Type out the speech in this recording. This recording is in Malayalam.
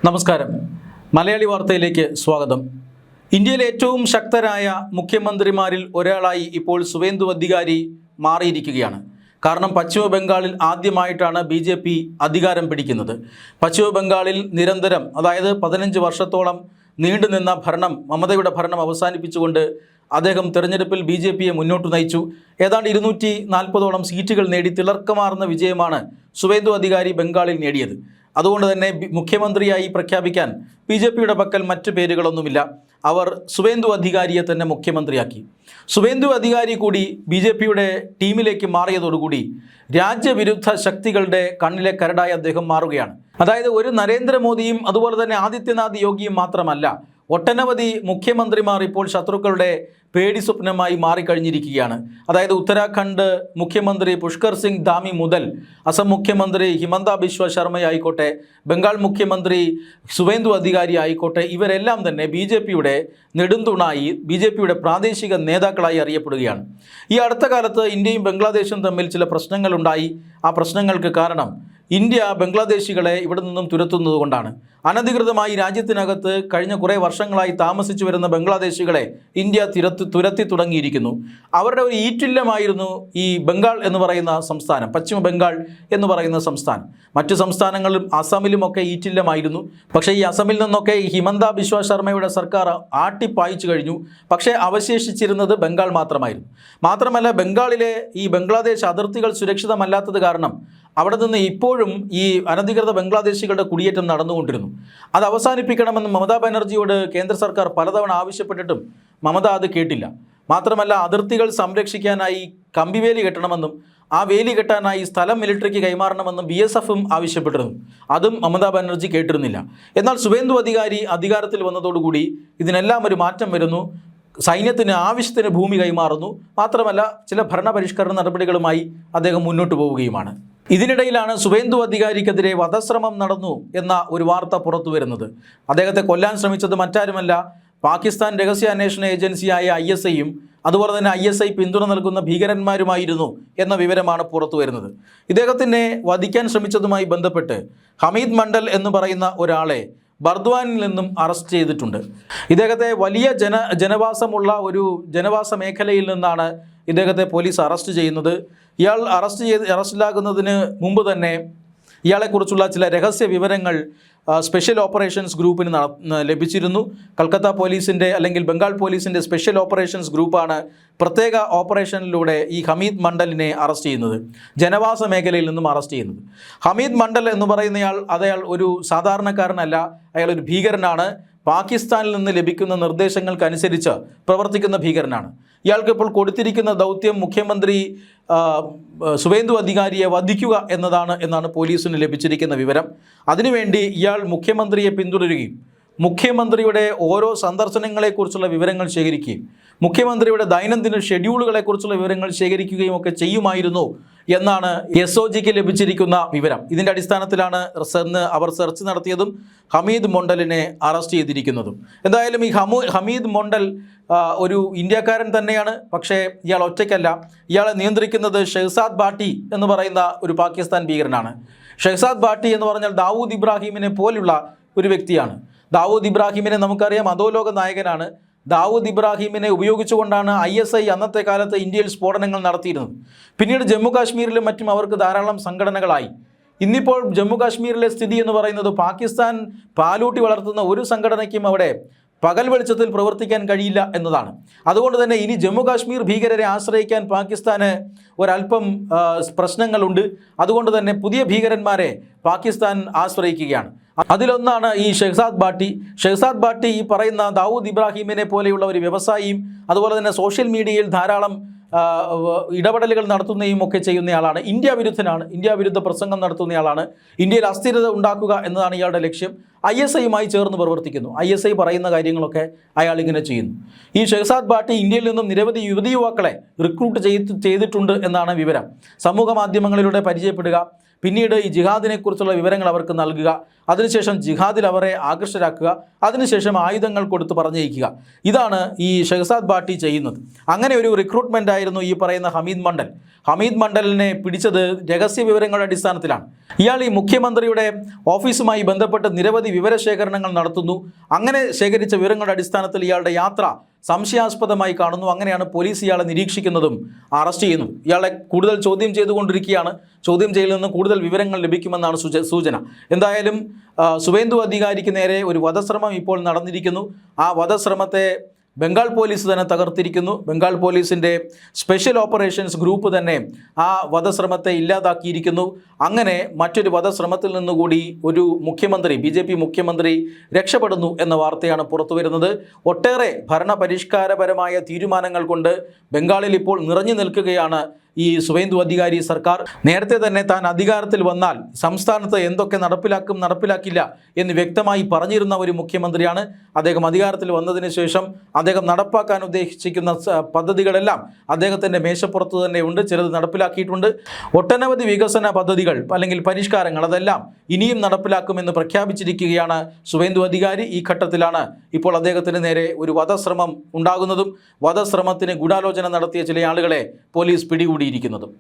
നമസ്കാരം. മലയാളി വാർത്തയിലേക്ക് സ്വാഗതം. ഇന്ത്യയിലെ ഏറ്റവും ശക്തരായ മുഖ്യമന്ത്രിമാരിൽ ഒരാളായി ഇപ്പോൾ സുവേന്ദു അധികാരി മാറിയിരിക്കുകയാണ്. കാരണം പശ്ചിമ ബംഗാളിൽ ആദ്യമായിട്ടാണ് BJP അധികാരം പിടിക്കുന്നത്. പശ്ചിമ ബംഗാളിൽ നിരന്തരം, അതായത് 15 വർഷത്തോളം നീണ്ടുനിന്ന ഭരണം, മമതയുടെ ഭരണം അവസാനിപ്പിച്ചുകൊണ്ട് അദ്ദേഹം തെരഞ്ഞെടുപ്പിൽ BJPയെ മുന്നോട്ട് നയിച്ചു. ഏതാണ്ട് 240ഓളം സീറ്റുകൾ നേടി തിളക്കമാർന്ന വിജയമാണ് സുവേന്ദു അധികാരി ബംഗാളിൽ നേടിയത്. അതുകൊണ്ട് തന്നെ മുഖ്യമന്ത്രിയായി പ്രഖ്യാപിക്കാൻ BJPയുടെ പക്കൽ മറ്റ് പേരുകളൊന്നുമില്ല. അവർ സുവേന്ദു അധികാരിയെ തന്നെ മുഖ്യമന്ത്രിയാക്കി. സുവേന്ദു അധികാരി കൂടി BJPയുടെ ടീമിലേക്ക് മാറിയതോടുകൂടി രാജ്യവിരുദ്ധ ശക്തികളുടെ കണ്ണിലെ കരടായി അദ്ദേഹം മാറുകയാണ്. അതായത് ഒരു നരേന്ദ്രമോദിയും അതുപോലെ തന്നെ ആദിത്യനാഥ് യോഗിയും മാത്രമല്ല, ഒട്ടനവധി മുഖ്യമന്ത്രിമാർ ഇപ്പോൾ ശത്രുക്കളുടെ പേടി സ്വപ്നമായി മാറിക്കഴിഞ്ഞിരിക്കുകയാണ്. അതായത് ഉത്തരാഖണ്ഡ് മുഖ്യമന്ത്രി പുഷ്കർ സിംഗ് ധാമി മുതൽ അസം മുഖ്യമന്ത്രി ഹിമന്ത ബിശ്വ ശർമ്മയായിക്കോട്ടെ, ബംഗാൾ മുഖ്യമന്ത്രി സുവേന്ദു അധികാരി ആയിക്കോട്ടെ, ഇവരെല്ലാം തന്നെ BJPയുടെ നെടുംതൂണായി, BJPയുടെ പ്രാദേശിക നേതാക്കളായി അറിയപ്പെടുകയാണ്. ഈ അടുത്ത കാലത്ത് ഇന്ത്യയും ബംഗ്ലാദേശും തമ്മിൽ ചില പ്രശ്നങ്ങളുണ്ടായി. ആ പ്രശ്നങ്ങൾക്ക് കാരണം ഇന്ത്യ ബംഗ്ലാദേശികളെ ഇവിടെ നിന്നും തുരത്തുന്നത് കൊണ്ടാണ്. അനധികൃതമായി രാജ്യത്തിനകത്ത് കഴിഞ്ഞ കുറേ വർഷങ്ങളായി താമസിച്ചു വരുന്ന ബംഗ്ലാദേശികളെ ഇന്ത്യ തുരത്തി തുടങ്ങിയിരിക്കുന്നു. അവരുടെ ഒരു ഈറ്റില്ലമായിരുന്നു ഈ ബംഗാൾ എന്ന് പറയുന്ന സംസ്ഥാനം, പശ്ചിമ ബംഗാൾ എന്ന് പറയുന്ന സംസ്ഥാനം. മറ്റു സംസ്ഥാനങ്ങളിലും അസമിലുമൊക്കെ ഈറ്റില്ലമായിരുന്നു. പക്ഷേ ഈ അസമിൽ നിന്നൊക്കെ ഹിമന്ത ബിശ്വ ശർമ്മയുടെ സർക്കാർ ആട്ടിപ്പായിച്ചു കഴിഞ്ഞു. പക്ഷേ അവശേഷിച്ചിരുന്നത് ബംഗാൾ മാത്രമായിരുന്നു. മാത്രമല്ല, ബംഗാളിലെ ഈ ബംഗ്ലാദേശ് അതിർത്തികൾ സുരക്ഷിതമല്ലാത്തത് കാരണം അവിടെ നിന്ന് ഇപ്പോഴും ഈ അനധികൃത ബംഗ്ലാദേശികളുടെ കുടിയേറ്റം നടന്നുകൊണ്ടിരുന്നു. അത് അവസാനിപ്പിക്കണമെന്ന് മമതാ ബാനർജിയോട് കേന്ദ്ര സർക്കാർ പലതവണ ആവശ്യപ്പെട്ടിട്ടും മമത അത് കേട്ടില്ല. മാത്രമല്ല, അതിർത്തികൾ സംരക്ഷിക്കാനായി കമ്പിവേലി കെട്ടണമെന്നും ആ വേലി കെട്ടാനായി സ്ഥലം മിലിറ്ററിക്ക് കൈമാറണമെന്നും BSFും ആവശ്യപ്പെട്ടിരുന്നു. അതും മമതാ ബാനർജി കേട്ടിരുന്നില്ല. എന്നാൽ സുവേന്ദു അധികാരി അധികാരത്തിൽ വന്നതോടുകൂടി ഇതിനെല്ലാം ഒരു മാറ്റം വരുന്നു. സൈന്യത്തിന് ആവശ്യത്തിന് ഭൂമി കൈമാറുന്നു. മാത്രമല്ല, ചില ഭരണപരിഷ്കരണ നടപടികളുമായി അദ്ദേഹം മുന്നോട്ട് പോവുകയുമാണ്. ഇതിനിടയിലാണ് സുവേന്ദു അധികാരിക്കെതിരെ വധശ്രമം നടന്നു എന്ന ഒരു വാർത്ത പുറത്തു വരുന്നത്. അദ്ദേഹത്തെ കൊല്ലാൻ ശ്രമിച്ചത് മറ്റാരുമല്ല, പാകിസ്ഥാൻ രഹസ്യാന്വേഷണ ഏജൻസിയായ ISIയും അതുപോലെ തന്നെ ISI പിന്തുണ നൽകുന്ന ഭീകരന്മാരുമായിരുന്നു എന്ന വിവരമാണ് പുറത്തു വരുന്നത്. ഇദ്ദേഹത്തിനെ വധിക്കാൻ ശ്രമിച്ചതുമായി ബന്ധപ്പെട്ട് ഹമീദ് മണ്ഡൽ എന്ന് പറയുന്ന ഒരാളെ ബർദ്വാനിൽ നിന്നും അറസ്റ്റ് ചെയ്തിട്ടുണ്ട്. ഇദ്ദേഹത്തെ വലിയ ജനവാസമുള്ള ഒരു ജനവാസ മേഖലയിൽ നിന്നാണ് ഇദ്ദേഹത്തെ പോലീസ് അറസ്റ്റ് ചെയ്യുന്നത്. ഇയാൾ അറസ്റ്റിലാകുന്നതിന് മുമ്പ് തന്നെ ഇയാളെക്കുറിച്ചുള്ള ചില രഹസ്യ വിവരങ്ങൾ സ്പെഷ്യൽ ഓപ്പറേഷൻസ് ഗ്രൂപ്പിന് ലഭിച്ചിരുന്നു. കൽക്കത്ത പോലീസിൻ്റെ അല്ലെങ്കിൽ ബംഗാൾ പോലീസിൻ്റെ സ്പെഷ്യൽ ഓപ്പറേഷൻസ് ഗ്രൂപ്പാണ് പ്രത്യേക ഓപ്പറേഷനിലൂടെ ഈ ഹമീദ് മണ്ഡലിനെ അറസ്റ്റ് ചെയ്യുന്നത്, ജനവാസ മേഖലയിൽ നിന്നും അറസ്റ്റ് ചെയ്യുന്നത്. ഹമീദ് മണ്ഡൽ എന്ന് പറയുന്നയാൾ അയാൾ ഒരു സാധാരണക്കാരനല്ല, അയാൾ ഒരു ഭീകരനാണ്. പാകിസ്ഥാനിൽ നിന്ന് ലഭിക്കുന്ന നിർദ്ദേശങ്ങൾക്കനുസരിച്ച് പ്രവർത്തിക്കുന്ന ഭീകരനാണ്. ഇയാൾക്ക് ഇപ്പോൾ കൊടുത്തിരിക്കുന്ന ദൗത്യം മുഖ്യമന്ത്രി സുവേന്ദു അധികാരിയെ വധിക്കുക എന്നാണ് പോലീസിന് ലഭിച്ചിരിക്കുന്ന വിവരം. അതിനുവേണ്ടി ഇയാൾ മുഖ്യമന്ത്രിയെ പിന്തുടരുകയും മുഖ്യമന്ത്രിയുടെ ഓരോ സന്ദർശനങ്ങളെക്കുറിച്ചുള്ള വിവരങ്ങൾ ശേഖരിക്കുകയും മുഖ്യമന്ത്രിയുടെ ദൈനംദിന ഷെഡ്യൂളുകളെക്കുറിച്ചുള്ള വിവരങ്ങൾ ശേഖരിക്കുകയും ഒക്കെ ചെയ്യുമായിരുന്നു എന്നാണ് SOGക്ക് ലഭിച്ചിരിക്കുന്ന വിവരം. ഇതിൻ്റെ അടിസ്ഥാനത്തിലാണ് അവർ സെർച്ച് നടത്തിയതും ഹമീദ് മണ്ഡലിനെ അറസ്റ്റ് ചെയ്തിരിക്കുന്നതും. എന്തായാലും ഈ ഹമീദ് മണ്ഡൽ ഒരു ഇന്ത്യക്കാരൻ തന്നെയാണ്. പക്ഷേ ഇയാൾ ഒറ്റയ്ക്കല്ല. ഇയാളെ നിയന്ത്രിക്കുന്നത് ഷെഹ്സാദ് ഭാട്ടി എന്ന് പറയുന്ന ഒരു പാകിസ്ഥാൻ ഭീകരനാണ്. ഷെഹ്സാദ് ഭാട്ടി എന്ന് പറഞ്ഞാൽ ദാവൂദ് ഇബ്രാഹിമിനെ പോലുള്ള ഒരു വ്യക്തിയാണ്. ദാവൂദ് ഇബ്രാഹിമിനെ നമുക്കറിയാം, അധോലോക നായകനാണ്. ദാവൂദ് ഇബ്രാഹിമിനെ ഉപയോഗിച്ചുകൊണ്ടാണ് ISI അന്നത്തെ കാലത്ത് ഇന്ത്യയിൽ സ്ഫോടനങ്ങൾ നടത്തിയിരുന്നത്. പിന്നീട് ജമ്മു കാശ്മീരിലും മറ്റും അവർക്ക് ധാരാളം സംഘടനകളായി. ഇന്നിപ്പോൾ ജമ്മു കാശ്മീരിലെ സ്ഥിതി എന്ന് പറയുന്നത് പാകിസ്ഥാൻ പാലൂട്ടി വളർത്തുന്ന ഒരു സംഘടനയ്ക്കും അവിടെ പകൽ വെളിച്ചത്തിൽ പ്രവർത്തിക്കാൻ കഴിയില്ല എന്നതാണ്. അതുകൊണ്ട് തന്നെ ഇനി ജമ്മു കാശ്മീർ ഭീകരരെ ആശ്രയിക്കാൻ പാകിസ്ഥാന് ഒരല്പം പ്രശ്നങ്ങളുണ്ട്. അതുകൊണ്ട് തന്നെ പുതിയ ഭീകരന്മാരെ പാകിസ്ഥാൻ ആശ്രയിക്കുകയാണ്. അതിലൊന്നാണ് ഈ ഷെഹ്സാദ് ഭാട്ടി. ഈ പറയുന്ന ദാവൂദ് ഇബ്രാഹിമിനെ പോലെയുള്ള ഒരു വ്യവസായിയും അതുപോലെ തന്നെ സോഷ്യൽ മീഡിയയിൽ ധാരാളം ഇടപെടലുകൾ നടത്തുന്നതും ഒക്കെ ചെയ്യുന്നയാളാണ്. ഇന്ത്യ വിരുദ്ധനാണ്, ഇന്ത്യ വിരുദ്ധ പ്രസംഗം നടത്തുന്നയാളാണ്. ഇന്ത്യയിൽ അസ്ഥിരത ഉണ്ടാക്കുക എന്നതാണ് ഇയാളുടെ ലക്ഷ്യം. ISIയുമായി ചേർന്ന് പ്രവർത്തിക്കുന്നു. ISI പറയുന്ന കാര്യങ്ങളൊക്കെ അയാൾ ഇങ്ങനെ ചെയ്യുന്നു. ഈ ഷെഹ്സാദ് ഭാട്ടി ഇന്ത്യയിൽ നിന്നും നിരവധി യുവതിയുവാക്കളെ റിക്രൂട്ട് ചെയ്തിട്ടുണ്ട് എന്നാണ് വിവരം. സമൂഹ മാധ്യമങ്ങളിലൂടെ പരിചയപ്പെടുക, പിന്നീട് ഈ ജിഹാദിനെക്കുറിച്ചുള്ള വിവരങ്ങൾ അവർക്ക് നൽകുക, അതിനുശേഷം ജിഹാദിൽ അവരെ ആകർഷരാക്കുക, അതിനുശേഷം ആയുധങ്ങൾ കൊടുത്ത് പറഞ്ഞയക്കുക. ഇതാണ് ഈ ഷെഹ്സാദ് ഭാട്ടി ചെയ്യുന്നത്. അങ്ങനെ ഒരു റിക്രൂട്ട്മെൻ്റ് ആയിരുന്നു ഈ പറയുന്ന ഹമീദ് മണ്ഡലിനെ പിടിച്ചത് രഹസ്യ വിവരങ്ങളുടെ അടിസ്ഥാനത്തിലാണ്. ഇയാൾ ഈ മുഖ്യമന്ത്രിയുടെ ഓഫീസുമായി ബന്ധപ്പെട്ട് നിരവധി നിരവധി വിവരശേഖരണങ്ങൾ നടത്തുന്നു. അങ്ങനെ ശേഖരിച്ച വിവരങ്ങളുടെ അടിസ്ഥാനത്തിൽ ഇയാളുടെ യാത്ര സംശയാസ്പദമായി കാണുന്നു. അങ്ങനെയാണ് പോലീസ് ഇയാളെ നിരീക്ഷിക്കുന്നതും അറസ്റ്റ് ചെയ്യുന്നു. ഇയാളെ കൂടുതൽ ചോദ്യം ചെയ്തുകൊണ്ടിരിക്കുകയാണ്. ചോദ്യം ചെയ്യലിൽ നിന്ന് കൂടുതൽ വിവരങ്ങൾ ലഭിക്കുമെന്നാണ് സൂചന. എന്തായാലും സുവേന്ദു അധികാരിക്ക് നേരെ ഒരു വധശ്രമം ഇപ്പോൾ നടന്നിരിക്കുന്നു. ആ വധശ്രമത്തെ ബംഗാൾ പോലീസ് തന്നെ തകർത്തിരിക്കുന്നു. ബംഗാൾ പോലീസിൻ്റെ സ്പെഷ്യൽ ഓപ്പറേഷൻസ് ഗ്രൂപ്പ് തന്നെ ആ വധശ്രമത്തെ ഇല്ലാതാക്കിയിരിക്കുന്നു. അങ്ങനെ മറ്റൊരു വധശ്രമത്തിൽ നിന്നുകൂടി ഒരു മുഖ്യമന്ത്രി, BJP മുഖ്യമന്ത്രി രക്ഷപ്പെടുന്നു എന്ന വാർത്തയാണ് പുറത്തു വരുന്നത്. ഒട്ടേറെ ഭരണപരിഷ്കാരപരമായ തീരുമാനങ്ങൾ കൊണ്ട് ബംഗാളിൽ ഇപ്പോൾ നിറഞ്ഞു നിൽക്കുകയാണ് ഈ സുവേന്ദു അധികാരി സർക്കാർ. നേരത്തെ തന്നെ താൻ അധികാരത്തിൽ വന്നാൽ സംസ്ഥാനത്ത് എന്തൊക്കെ നടപ്പിലാക്കില്ല എന്ന് വ്യക്തമായി പറഞ്ഞിരുന്ന ഒരു മുഖ്യമന്ത്രിയാണ്. അദ്ദേഹം അധികാരത്തിൽ വന്നതിന് ശേഷം അദ്ദേഹം നടപ്പാക്കാൻ ഉദ്ദേശിക്കുന്ന പദ്ധതികളെല്ലാം അദ്ദേഹത്തിൻ്റെ മേശപ്പുറത്ത് തന്നെ ഉണ്ട്. ചിലത് നടപ്പിലാക്കിയിട്ടുണ്ട്. ഒട്ടനവധി വികസന പദ്ധതികൾ അല്ലെങ്കിൽ പരിഷ്കാരങ്ങൾ അതെല്ലാം ഇനിയും നടപ്പിലാക്കുമെന്ന് പ്രഖ്യാപിച്ചിരിക്കുകയാണ് സുവേന്ദു അധികാരി. ഈ ഘട്ടത്തിലാണ് ഇപ്പോൾ അദ്ദേഹത്തിന് നേരെ ഒരു വധശ്രമം ഉണ്ടാകുന്നതും വധശ്രമത്തിന് ഗൂഢാലോചന നടത്തിയ ചില ആളുകളെ പോലീസ് പിടികൂടിയിരിക്കുന്നതും.